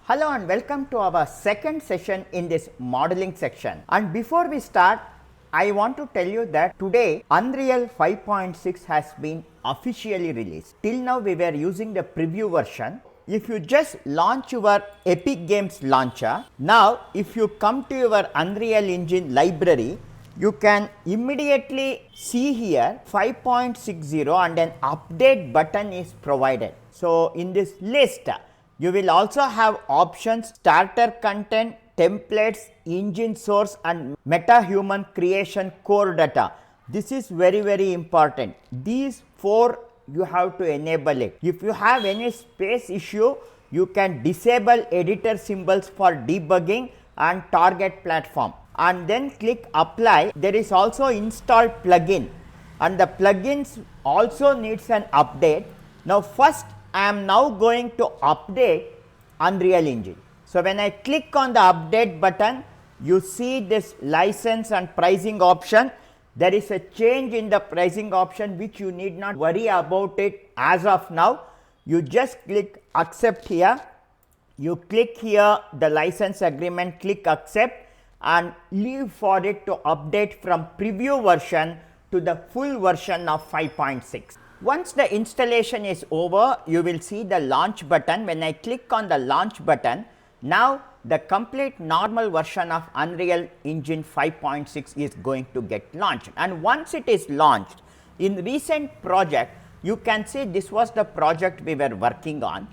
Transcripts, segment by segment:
Hello and welcome to our second session in this modeling section. And before we start, I want to tell you that today Unreal 5.6 has been officially released. Till now we were using the preview version. If you just launch your Epic Games launcher, now if you come to your Unreal Engine library, you can immediately see here 5.60 and an update button is provided. So in this list, you will also have options, starter content, templates, engine source and MetaHuman creation core data. This is very important. These four you have to enable it. If you have any space issue, you can disable editor symbols for debugging and target platform and then click apply. There is also install plugin and the plugins also needs an update. Now first I am now going to update Unreal Engine. So when I click on the update button, you see this license and pricing option. There is a change in the pricing option which you need not worry about it as of now. You just click accept here. You click here the license agreement, click accept and leave for it to update from preview version to the full version of 5.6. Once the installation is over, you will see the launch button. When I click on the launch button, now the complete normal version of Unreal Engine 5.6 is going to get launched. And once it is launched, in recent project, you can see this was the project we were working on.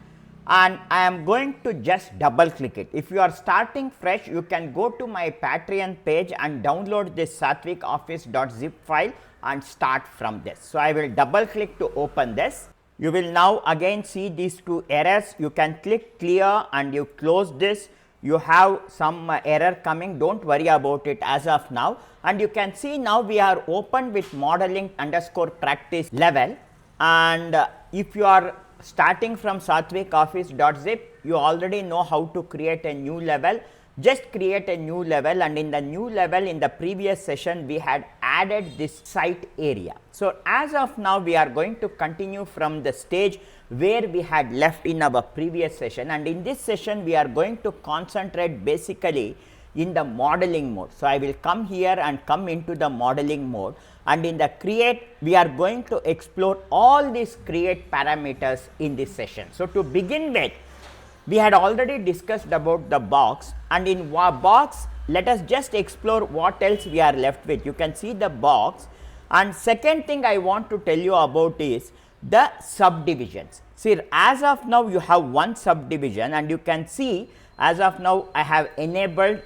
And I am going to just double click it. If you are starting fresh, you can go to my Patreon page and download this satvicoffice.zip file and start from this. So I will double click to open this. You will now again see these two errors. You can click clear and you close this. You have some error coming, don't worry about it as of now. And you can see now we are open with modeling underscore practice level. And if you are starting from satvicoffice.zip, you already know how to create a new level. Just create a new level, and in the new level in the previous session we had added this site area. So as of now we are going to continue from the stage where we had left in our previous session, and in this session we are going to concentrate basically in the modeling mode. So I will come here and come into the modeling mode, and in the create we are going to explore all these create parameters in this session. So to begin with, we had already discussed about the box, and in box let us just explore what else we are left with. You can see the box, and second thing I want to tell you about is the subdivisions. See, as of now you have one subdivision, and you can see as of now I have enabled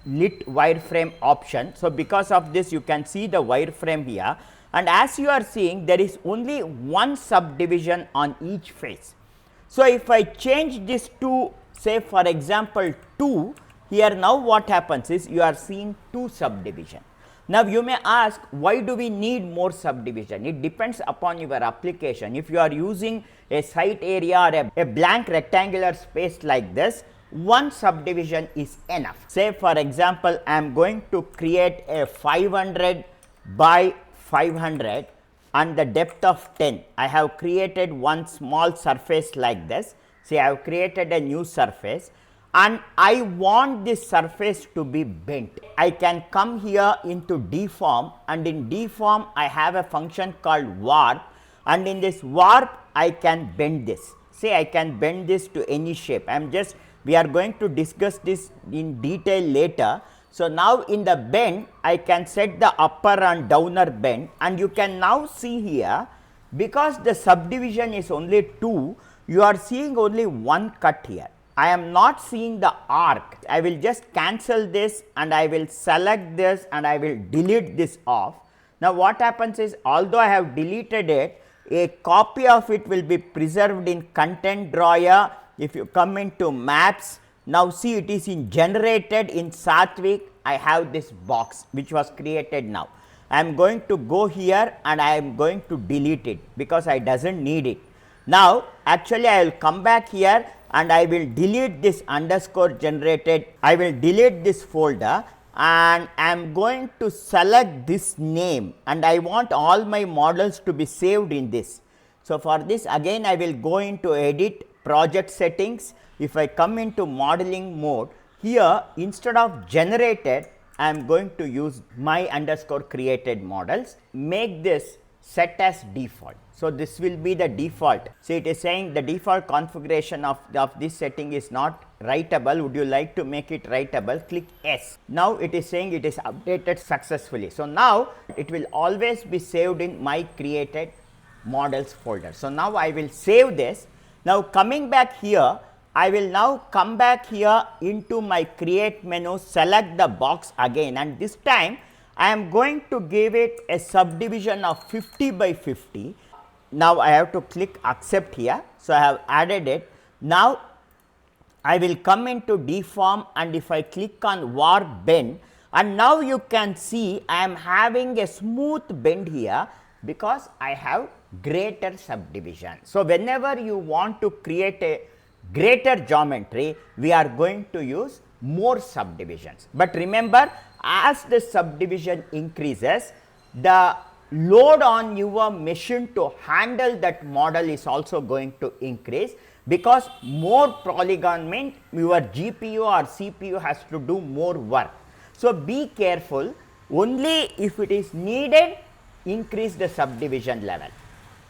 lit wireframe option. So because of this you can see the wireframe here, and as you are seeing there is only one subdivision on each face. So if I change this to say for example 2, here now what happens is you are seeing 2 subdivision. Now you may ask, why do we need more subdivision? It depends upon your application. If you are using a site area or a blank rectangular space like this, one subdivision is enough. Say for example I am going to create a 500 by 500 and the depth of 10. I have created one small surface like this. See, I have created a new surface and I want this surface to be bent. I can come here into deform, and in deform I have a function called warp, and in this warp I can bend this. See, I can bend this to any shape. We are going to discuss this in detail later. So now in the bend I can set the upper and downer bend, and you can now see here, because the subdivision is only 2, you are seeing only one cut here. I am not seeing the arc. I will just cancel this and I will select this and I will delete this off. Now what happens is, although I have deleted it, a copy of it will be preserved in content drawer. If you come into maps, now see it is in generated in Satvik. I have this box which was created now. I am going to go here and I am going to delete it because I doesn't need it. Now actually I will come back here and I will delete this underscore generated. I will delete this folder and I am going to select this name, and I want all my models to be saved in this. So for this again I will go into edit, project settings, if I come into modeling mode, here instead of generated, I am going to use my underscore created models, make this set as default. So, this will be the default. So, it is saying the default configuration of this setting is not writable. Would you like to make it writable? Click yes. Now, it is saying it is updated successfully. So, now it will always be saved in my created models folder. So, now I will save this. Now, coming back here, I will now come back here into my create menu, select the box again, and this time I am going to give it a subdivision of 50 by 50. Now, I have to click accept here. So, I have added it. Now, I will come into deform, and if I click on warp bend, and now you can see I am having a smooth bend here because I have greater subdivision. So, whenever you want to create a greater geometry, we are going to use more subdivisions. But remember, as the subdivision increases, the load on your machine to handle that model is also going to increase, because more polygon means your GPU or CPU has to do more work. So, be careful, only if it is needed, increase the subdivision level.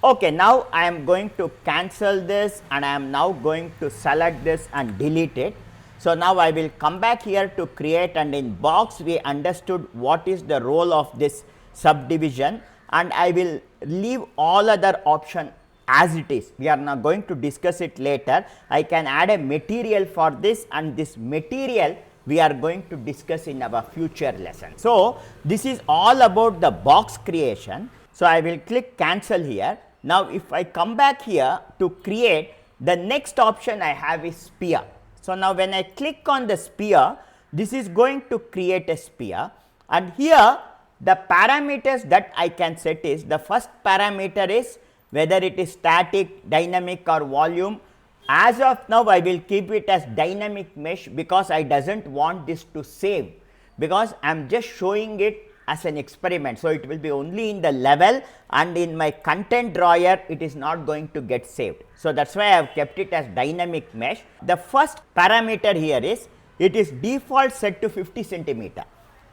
Okay, now I am going to cancel this, and I am now going to select this and delete it. So, now I will come back here to create, and in box we understood what is the role of this subdivision, and I will leave all other option as it is. We are now going to discuss it later. I can add a material for this, and this material we are going to discuss in our future lesson. So, this is all about the box creation. So, I will click cancel here. Now, if I come back here to create, the next option I have is sphere. So, now when I click on the sphere, this is going to create a sphere, and here the parameters that I can set is, the first parameter is whether it is static, dynamic or volume. As of now, I will keep it as dynamic mesh because I does not want this to save, because I am just showing it as an experiment. So, it will be only in the level, and in my content drawer it is not going to get saved. So, that is why I have kept it as dynamic mesh. The first parameter here is, it is default set to 50 centimeter.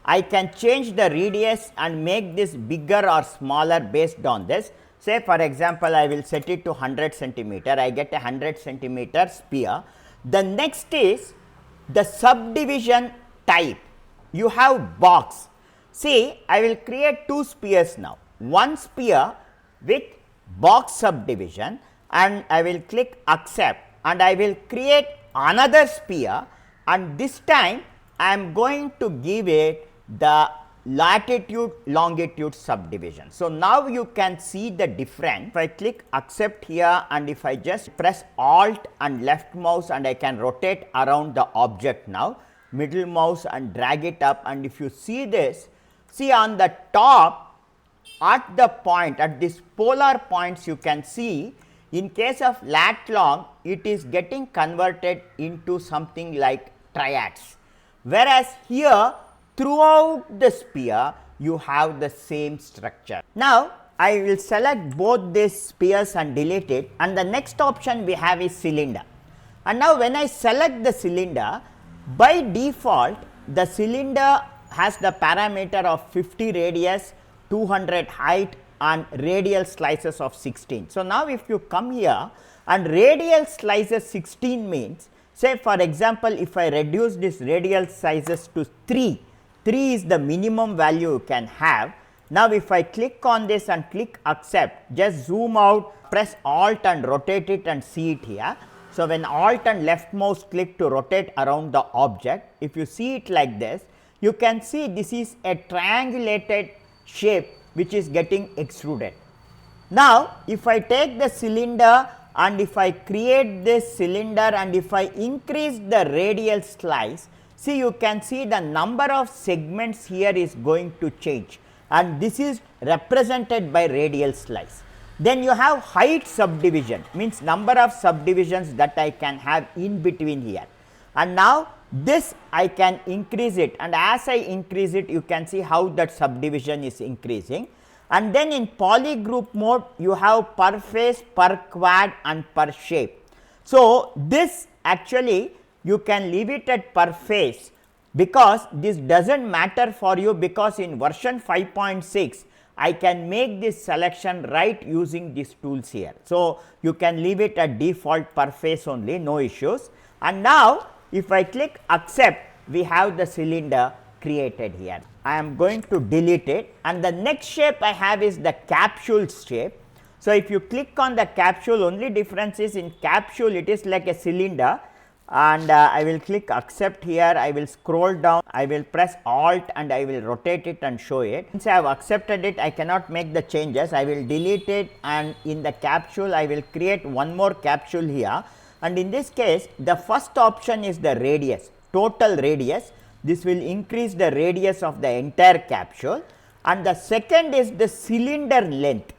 I can change the radius and make this bigger or smaller based on this. Say for example, I will set it to 100 centimeter, I get a 100 centimeter sphere. The next is the subdivision type. You have box. See, I will create two spheres now, one sphere with box subdivision, and I will click accept, and I will create another sphere, and this time I am going to give it the latitude longitude subdivision. So, now you can see the difference. If I click accept here, and if I just press alt and left mouse, and I can rotate around the object now, middle mouse and drag it up, and if you see this, see on the top at the point, at this polar points, you can see in case of lat long, it is getting converted into something like triads, whereas here throughout the sphere you have the same structure. Now, I will select both these spheres and delete it, and the next option we have is cylinder. And now, when I select the cylinder, by default the cylinder has the parameter of 50 radius, 200 height and radial slices of 16. So, now if you come here and radial slices 16 means, say for example, if I reduce this radial sizes to 3 is the minimum value you can have. Now, if I click on this and click accept, just zoom out, press alt and rotate it and see it here. So, when alt and left mouse click to rotate around the object, if you see it like this, you can see this is a triangulated shape which is getting extruded. Now, if I take the cylinder and if I create this cylinder and if I increase the radial slice, see you can see the number of segments here is going to change, and this is represented by radial slice. Then you have height subdivision, means number of subdivisions that I can have in between here, and now this I can increase it, and as I increase it you can see how that subdivision is increasing. And then in polygroup mode you have per face, per quad and per shape. So, this actually you can leave it at per face, because this does not matter for you, because in version 5.6 I can make this selection right using these tools here. So, you can leave it at default per face only, no issues. And now, if I click accept, we have the cylinder created here. I am going to delete it, and the next shape I have is the capsule shape. So, if you click on the capsule, only difference is in capsule it is like a cylinder, and I will click accept here. I will scroll down, I will press alt and I will rotate it and show it. Since I have accepted it, I cannot make the changes. I will delete it, and in the capsule I will create one more capsule here, and in this case the first option is the radius, total radius. This will increase the radius of the entire capsule, and the second is the cylinder length.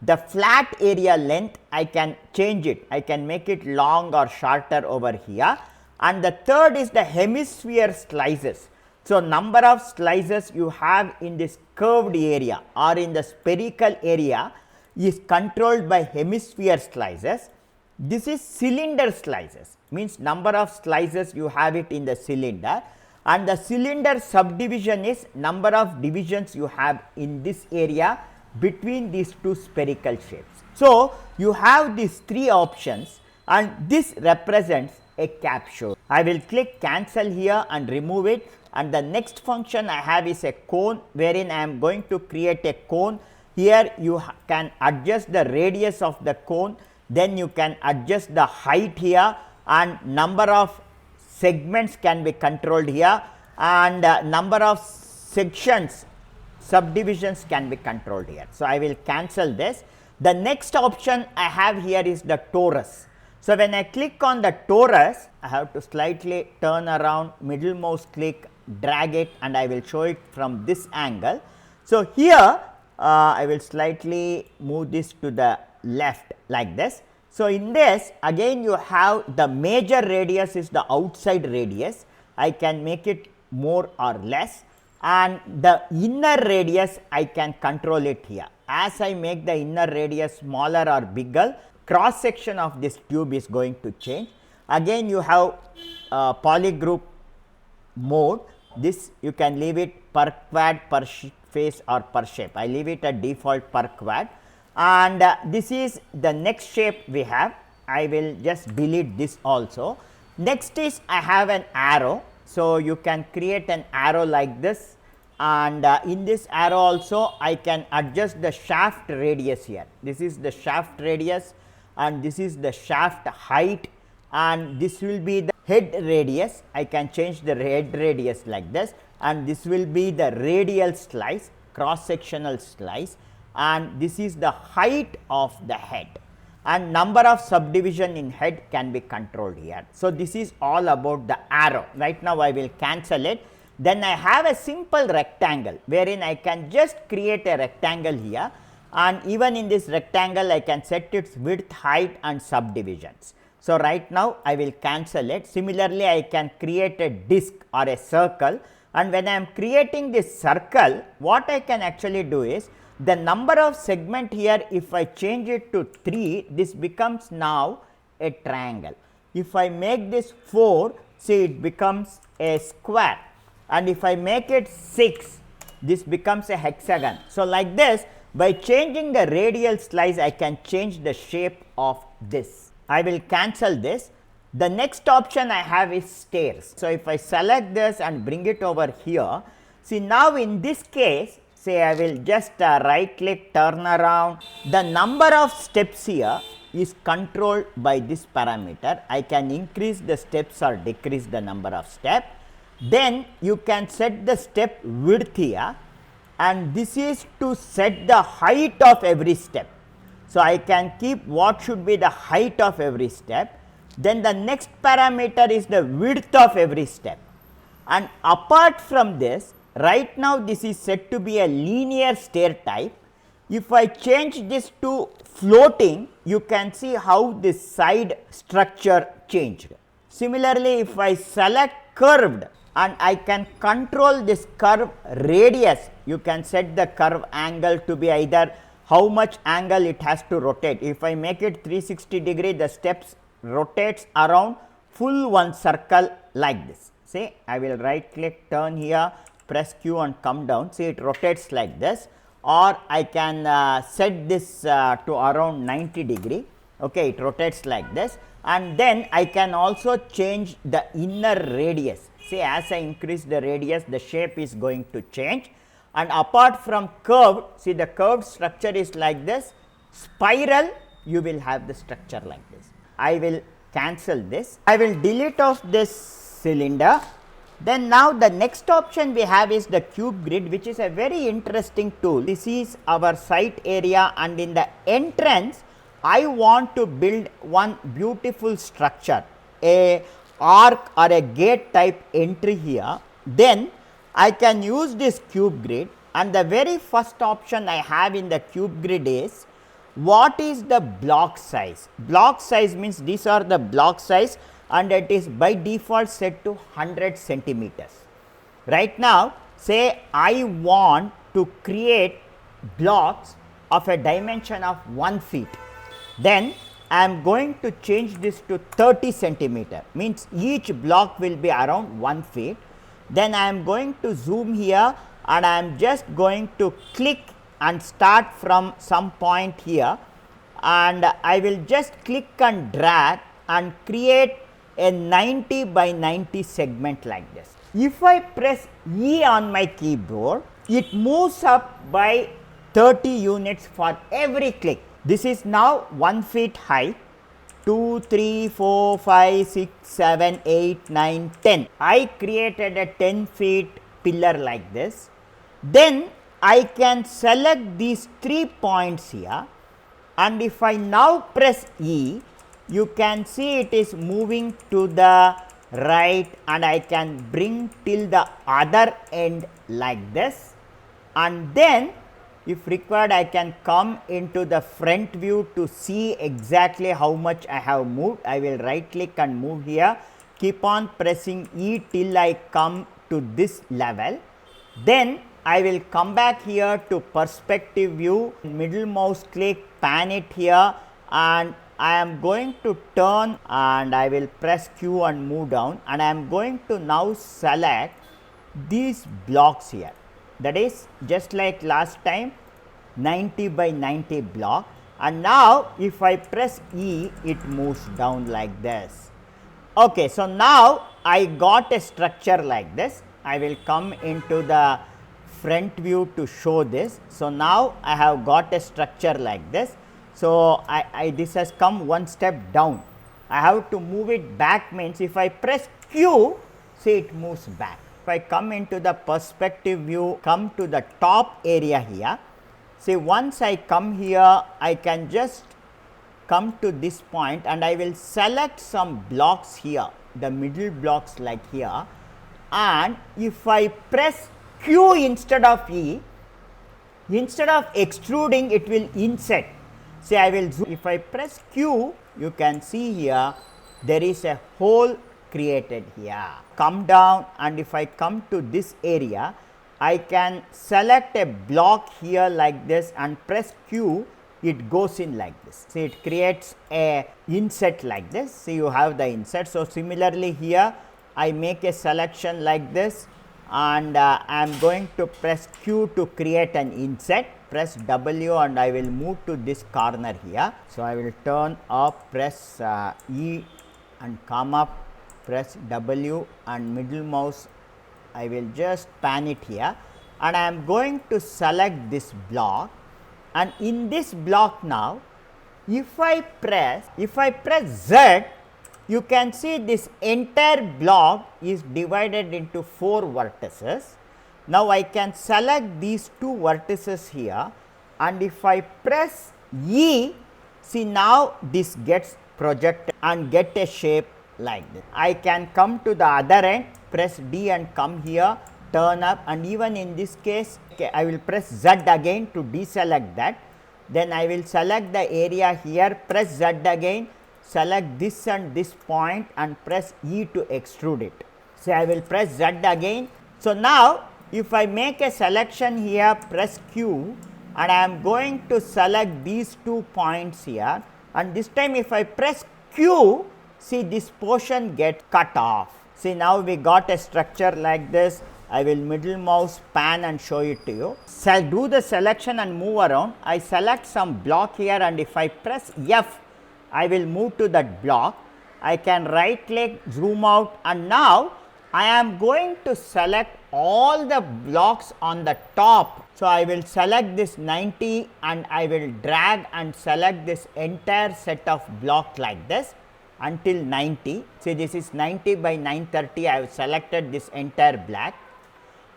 The flat area length I can change it, I can make it long or shorter over here, and the third is the hemisphere slices. So, number of slices you have in this curved area or in the spherical area is controlled by hemisphere slices. This is cylinder slices, means number of slices you have it in the cylinder, and the cylinder subdivision is number of divisions you have in this area between these two spherical shapes. So, you have these three options, and this represents a capsule. I will click cancel here and remove it, and the next function I have is a cone, wherein I am going to create a cone. Here you can adjust the radius of the cone, then you can adjust the height here, and number of segments can be controlled here, and number of sections, subdivisions can be controlled here. So, I will cancel this. The next option I have here is the torus. So, when I click on the torus, I have to slightly turn around, middle mouse click, drag it, and I will show it from this angle. So, here I will slightly move this to the left like this. So, in this again you have the major radius is the outside radius, I can make it more or less, and the inner radius I can control it here. As I make the inner radius smaller or bigger, cross section of this tube is going to change. Again you have polygroup mode, this you can leave it per quad, per face or per shape. I leave it at default per quad, and this is the next shape we have. I will just delete this also. Next is I have an arrow. So, you can create an arrow like this, and in this arrow also I can adjust the shaft radius here. This is the shaft radius, and this is the shaft height, and this will be the head radius. I can change the head radius like this, and this will be the radial slice, cross sectional slice, and this is the height of the head, and number of subdivision in head can be controlled here. So, this is all about the arrow. Right now I will cancel it. Then I have a simple rectangle, wherein I can just create a rectangle here, and even in this rectangle I can set its width, height and subdivisions. So, right now I will cancel it. Similarly, I can create a disc or a circle, and when I am creating this circle, what I can actually do is the number of segment here, if I change it to 3, this becomes now a triangle. If I make this 4, see it becomes a square, and if I make it 6, this becomes a hexagon. So, like this, by changing the radial slice I can change the shape of this. I will cancel this. The next option I have is stairs. So, if I select this and bring it over here, see now in this case, say I will just right click, turn around, the number of steps here is controlled by this parameter. I can increase the steps or decrease the number of steps. Then you can set the step width here, and this is to set the height of every step. So, I can keep what should be the height of every step. Then the next parameter is the width of every step, and apart from this, right now this is set to be a linear stair type. If I change this to floating, you can see how this side structure changed. Similarly, if I select curved, and I can control this curve radius, you can set the curve angle to be either how much angle it has to rotate. If I make it 360 degree, the steps rotates around full one circle like this. See, I will right click, turn here, press Q and come down. See, it rotates like this, or I can set this to around 90 degree. Okay, it rotates like this, and then I can also change the inner radius. See, as I increase the radius, the shape is going to change. And apart from curved, see, the curved structure is like this. Spiral, you will have the structure like this. I will cancel this. I will delete off this cylinder. Then now the next option we have is the cube grid, which is a very interesting tool. This is our site area, and in the entrance I want to build one beautiful structure, a arc or a gate type entry here. Then I can use this cube grid, and the very first option I have in the cube grid is what is the block size. Block size means these are the block size, and it is by default set to 100 centimeters. Right now, say I want to create blocks of a dimension of 1 feet, then I am going to change this to 30 centimeter, means each block will be around 1 feet. Then I am going to zoom here, and I am just going to click and start from some point here, and I will just click and drag and create a 90 by 90 segment like this. If I press E on my keyboard, it moves up by 30 units for every click. This is now 1 feet high. 2, 3, 4, 5, 6, 7, 8, 9, 10. I created a 10 feet pillar like this. Then I can select these 3 points here, and if I now press E, you can see it is moving to the right, and I can bring till the other end like this, and then if required I can come into the front view to see exactly how much I have moved. I will right click and move here, keep on pressing E till I come to this level. Then I will come back here to perspective view, middle mouse click, pan it here, and I am going to turn, and I will press Q and move down, and I am going to now select these blocks here. That is just like last time, 90 by 90 block, and now if I press E, it moves down like this. Okay, so now I got a structure like this. I will come into the front view to show this. So now I have got a structure like this. So this has come one step down. I have to move it back, means if I press Q, see it moves back. If I come into the perspective view, come to the top area here, see once I come here, I can just come to this point, and I will select some blocks here, the middle blocks like here, and if I press Q instead of E, instead of extruding, it will inset. Say I will zoom. If I press Q, you can see here there is a hole created here. Come down, and if I come to this area, I can select a block here like this and press Q, it goes in like this. See, it creates a inset like this. See, you have the inset. So similarly here I make a selection like this, and I am going to press Q to create an inset. Press W, and I will move to this corner here. So I will turn up, press E and come up, press W, and middle mouse I will just pan it here, and I am going to select this block, and in this block now if I press Z, you can see this entire block is divided into 4 vertices. Now I can select these 2 vertices here, and if I press E, see now this gets projected and get a shape like this. I can come to the other end, press D and come here, turn up, and even in this case I will press Z again to deselect that. Then I will select the area here, press Z again, select this and this point, and press E to extrude it. So I will press Z again. So now if I make a selection here, press Q, and I am going to select these 2 points here, and this time if I press Q, see this portion get cut off. See, now we got a structure like this. I will middle mouse pan and show it to you. So, do the selection and move around. I select some block here, and if I press F, I will move to that block. I can right click, zoom out, and now I am going to select all the blocks on the top. So, I will select this 90 and I will drag and select this entire set of block like this until 90. See, this is 90 by 930. I have selected this entire block,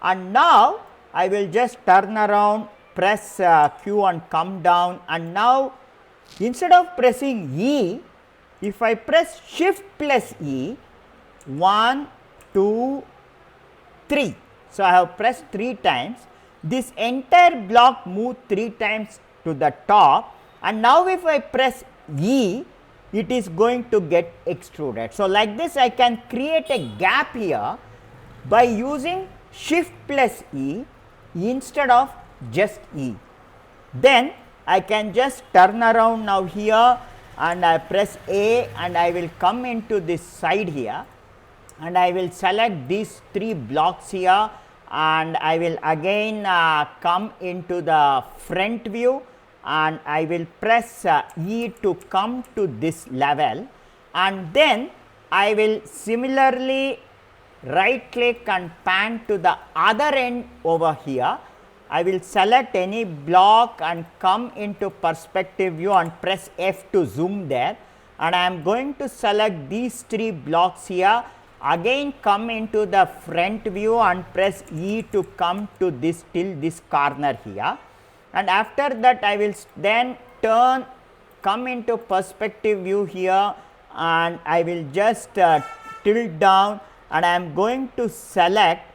and now I will just turn around, press Q and come down, and now instead of pressing E, if I press Shift plus E, 1, 2, 3. So, I have pressed 3 times. This entire block moved 3 times to the top, and now if I press E, it is going to get extruded. So, like this I can create a gap here by using Shift plus E instead of just E. Then I can just turn around now here, and I press A, and I will come into this side here, and I will select these 3 blocks here, and I will again come into the front view, and I will press E to come to this level, and then I will similarly right click and pan to the other end over here. I will select any block and come into perspective view and press F to zoom there, and I am going to select these 3 blocks here, again come into the front view and press E to come to this till this corner here, and after that I will then come into perspective view here, and I will just tilt down, and I am going to select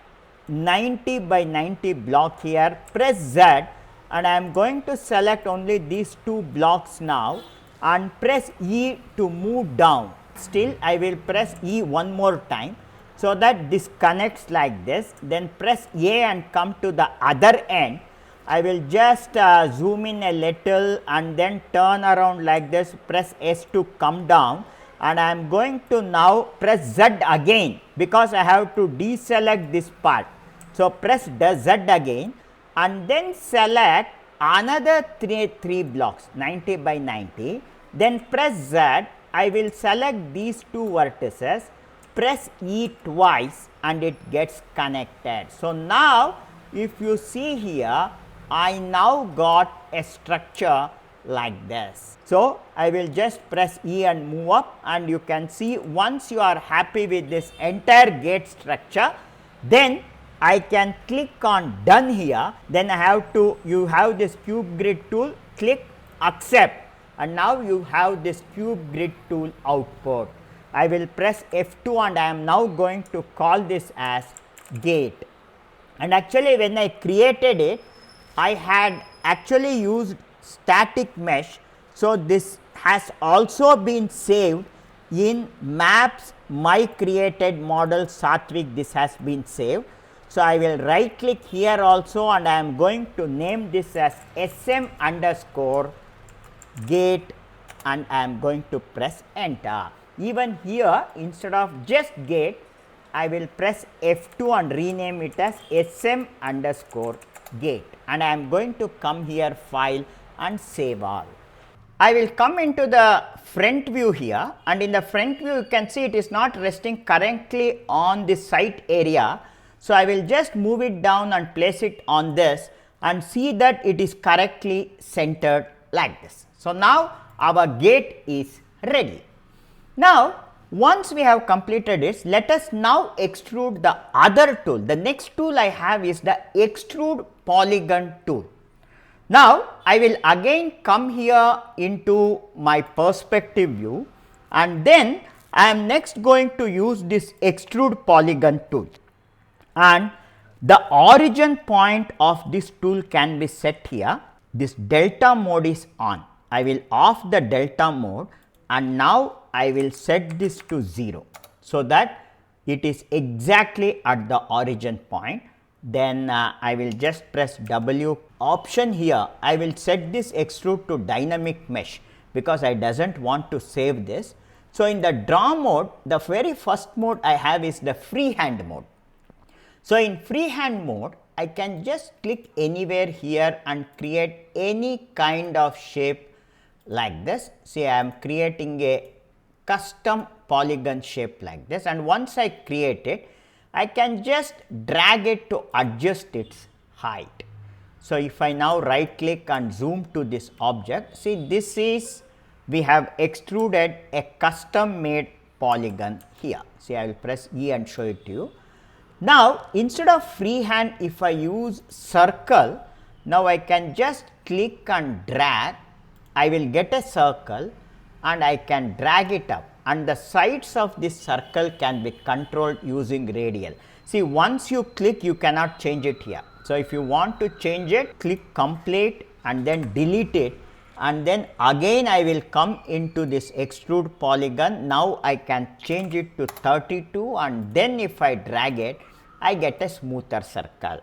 90 by 90 block here, press Z, and I am going to select only these 2 blocks now and press E to move down. Still I will press E one more time, so that this connects like this, then press A and come to the other end. I will just zoom in a little and then turn around like this, press S to come down, and I am going to now press Z again because I have to deselect this part. So, press Z again and then select another 3 blocks 90 by 90, then press Z. I will select these 2 vertices, press E twice, and it gets connected. So, now if you see here, I now got a structure like this. So, I will just press E and move up, and you can see once you are happy with this entire gate structure, then I can click on done here, then I have to, you have this cube grid tool, click accept, and now you have this cube grid tool output. I will press F2 and I am now going to call this as gate. And actually when I created it, I had actually used static mesh. So, this has also been saved in maps my created model Satvik, this has been saved. So, I will right click here also, and I am going to name this as SM underscore gate, and I am going to press enter. Even here instead of just gate, I will press F2 and rename it as SM underscore gate, and I am going to come here file and save all. I will come into the front view here, and in the front view you can see it is not resting currently on the site area. So, I will just move it down and place it on this and see that it is correctly centered like this. So, now our gate is ready. Now, once we have completed this, let us now extrude the other tool. The next tool I have is the extrude polygon tool. Now, I will again come here into my perspective view, and then I am next going to use this extrude polygon tool, and the origin point of this tool can be set here. This delta mode is on. I will off the delta mode, and now I will set this to 0, so that it is exactly at the origin point. Then I will just press W option here. I will set this extrude to dynamic mesh because I doesn't want to save this. So, in the draw mode, the very first mode I have is the freehand mode. So, in freehand mode, I can just click anywhere here and create any kind of shape like this. See, I am creating a custom polygon shape like this, and once I create it, I can just drag it to adjust its height. So, if I now right click and zoom to this object, see, this is, we have extruded a custom made polygon here. See, I will press E and show it to you. Now, instead of freehand, if I use circle, now I can just click and drag, I will get a circle and I can drag it up, and the sides of this circle can be controlled using radial. See, once you click, you cannot change it here. So, if you want to change it, click complete and then delete it, and then again I will come into this extrude polygon. Now, I can change it to 32, and then if I drag it, I get a smoother circle.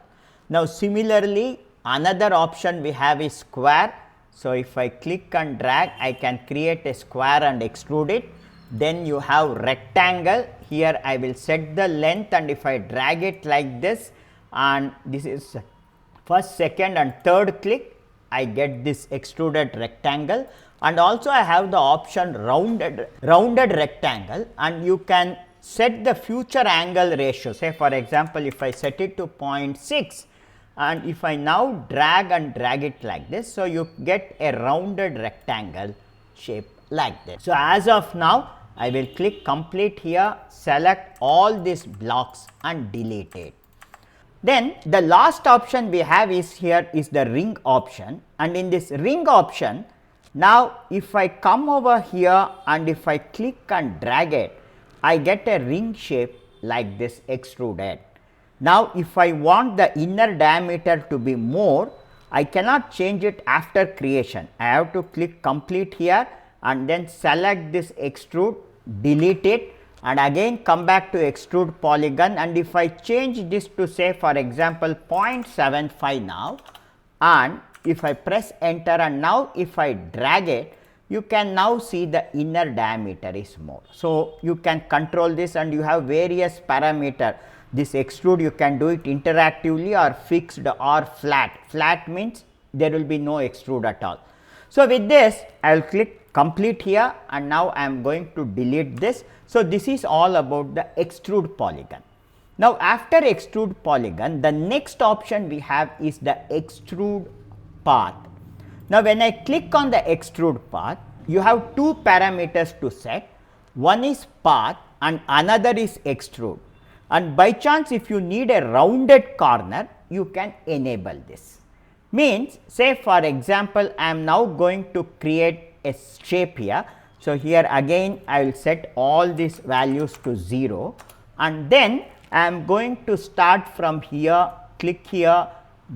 Now, similarly, another option we have is square. So, if I click and drag, I can create a square and extrude it. Then you have rectangle. Here I will set the length, and if I drag it like this, and this is first, second and third click, I get this extruded rectangle. And also I have the option rounded rectangle, and you can set the future angle ratio. Say for example, if I set it to 0.6, and if I now drag it like this, so you get a rounded rectangle shape like this. So, as of now, I will click complete here, select all these blocks and delete it. Then the last option we have is here is the ring option, and in this ring option, now if I come over here and if I click and drag it, I get a ring shape like this extruded. Now, if I want the inner diameter to be more, I cannot change it after creation. I have to click complete here and then select this extrude, delete it, and again come back to extrude polygon, and if I change this to say for example 0.75 now, and if I press enter, and now if I drag it, you can now see the inner diameter is more. So, you can control this, and you have various parameter. This extrude you can do it interactively or fixed or flat. Flat means there will be no extrude at all. So, with this I will click complete here, and now I am going to delete this. So, this is all about the extrude polygon. Now, after extrude polygon, the next option we have is the extrude path. Now, when I click on the extrude path, you have two parameters to set. One is path and another is extrude. And by chance, if you need a rounded corner, you can enable this. Means, say for example, I am now going to create a shape here. So, here again I will set all these values to 0, and then I am going to start from here, click here,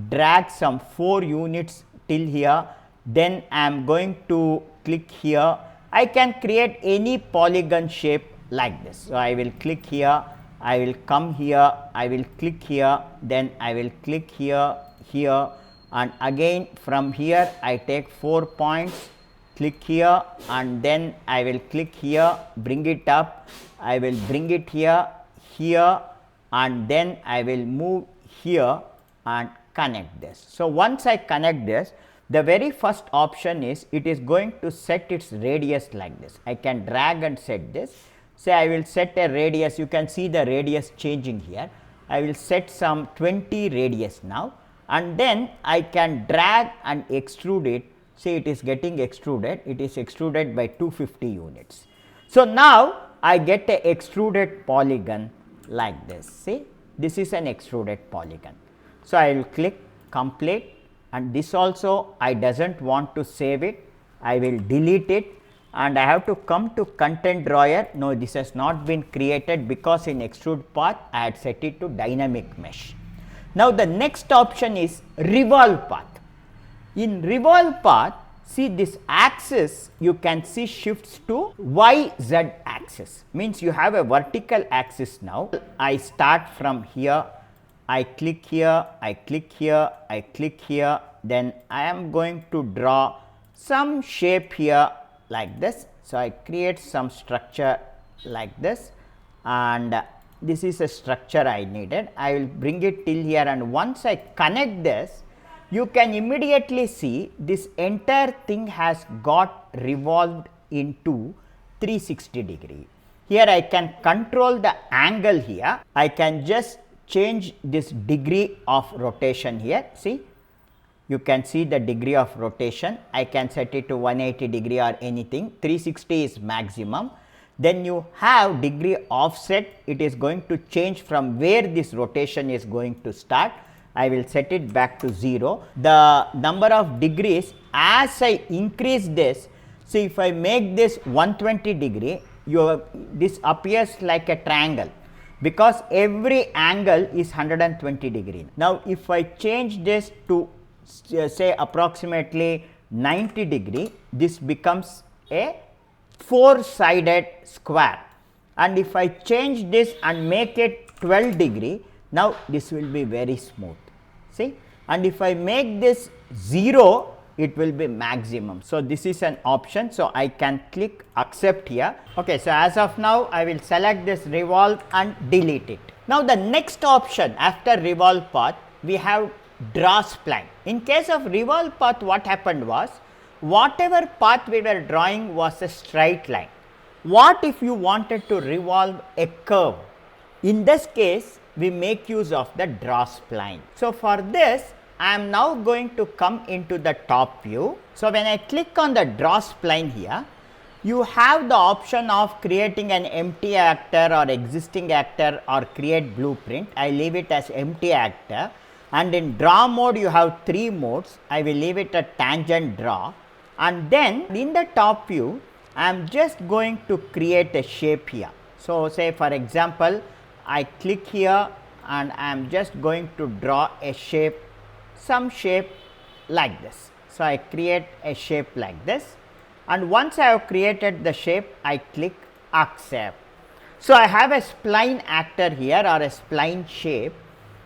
drag some 4 units till here, then I am going to click here. I can create any polygon shape like this. So, I will click here, I will come here, I will click here, then I will click here, here, and again from here I take 4 points, click here, and then I will click here, bring it up, I will bring it here, here, and then I will move here and connect this. So, once I connect this, the very first option is it is going to set its radius like this. I can drag and set this. Say I will set a radius, you can see the radius changing here. I will set some 20 radius now, and then I can drag and extrude it. See, it is getting extruded, it is extruded by 250 units. So, now I get a extruded polygon like this. See, this is an extruded polygon. So, I will click complete, and this also I doesn't want to save it, I will delete it, and I have to come to content drawer. No, this has not been created because in extrude path I had set it to dynamic mesh. Now, the next option is revolve path. In revolve path, see this axis you can see shifts to YZ axis, means you have a vertical axis now. I start from here, I click here, I click here, I click here, then I am going to draw some shape here like this. So, I create some structure like this, and this is a structure I needed. I will bring it till here, and once I connect this, you can immediately see this entire thing has got revolved into 360 degree. Here I can control the angle here. I can just change this degree of rotation here. See, you can see the degree of rotation. I can set it to 180 degree or anything. 360 is maximum. Then you have degree offset. It is going to change from where this rotation is going to start. I will set it back to 0. The number of degrees, as I increase this, see, if I make this 120 degree, this appears like a triangle, because every angle is 120 degree. Now, if I change this to say approximately 90 degree, this becomes a 4-sided square, and if I change this and make it 12 degree, now this will be very smooth. See, and if I make this 0, it will be maximum. So, this is an option. So, I can click accept here. Okay, so as of now, I will select this revolve and delete it. Now, the next option after revolve path, we have draw spline. In case of revolve path, what happened was, whatever path we were drawing was a straight line. What if you wanted to revolve a curve? In this case, we make use of the draw spline. So, for this, I am now going to come into the top view. So, when I click on the draw spline here, you have the option of creating an empty actor or existing actor or create blueprint. I leave it as empty actor, and in draw mode you have 3 modes. I will leave it a tangent draw, and then in the top view I am just going to create a shape here. So, say for example, I click here and I am just going to draw a shape, some shape like this. So, I create a shape like this, and once I have created the shape, I click accept. So, I have a spline actor here or a spline shape.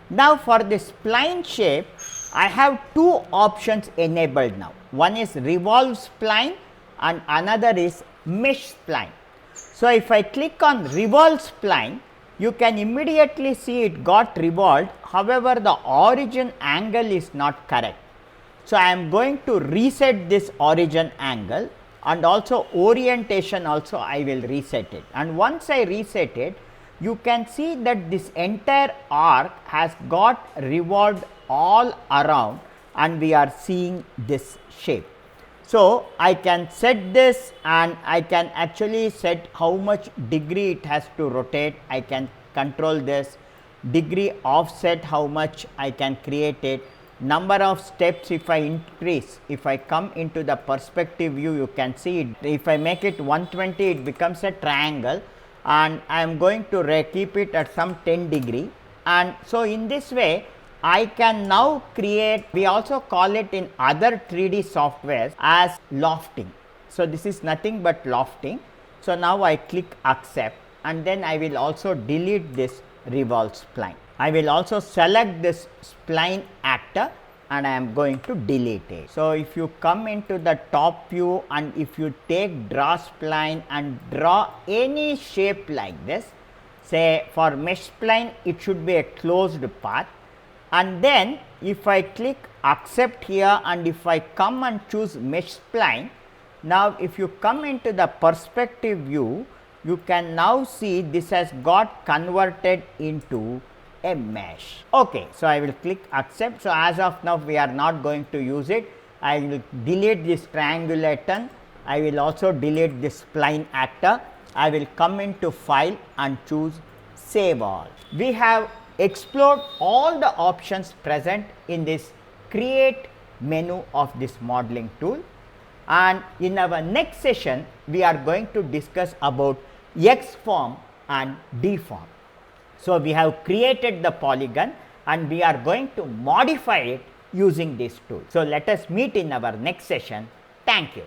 Now, for this spline shape, I have 2 options enabled now. One is revolve spline and another is mesh spline. So, if I click on revolve spline, you can immediately see it got revolved. However, the origin angle is not correct. So, I am going to reset this origin angle, and also orientation also I will reset it. And once I reset it, you can see that this entire arc has got revolved all around, and we are seeing this shape. So, I can set this, and I can actually set how much degree it has to rotate. I can control this degree offset, how much I can create it, number of steps if I increase. If I come into the perspective view, you can see it. If I make it 120, it becomes a triangle, and I am going to keep it at some 10 degree. And so, in this way, I can now create, we also call it in other 3D softwares as lofting. So, this is nothing but lofting. So, now I click accept, and then I will also delete this revolve spline. I will also select this spline actor, and I am going to delete it. So, if you come into the top view, and if you take draw spline and draw any shape like this, say for mesh spline, it should be a closed path. And then if I click accept here, and if I come and choose mesh spline, now if you come into the perspective view, you can now see this has got converted into a mesh. Okay, so I will click accept. So, as of now we are not going to use it. I will delete this triangulaton. I will also delete this spline actor. I will come into file and choose save all. We have explored all the options present in this create menu of this modeling tool, and in our next session we are going to discuss about X form and deform. So, we have created the polygon, and we are going to modify it using this tool. So, let us meet in our next session. Thank you.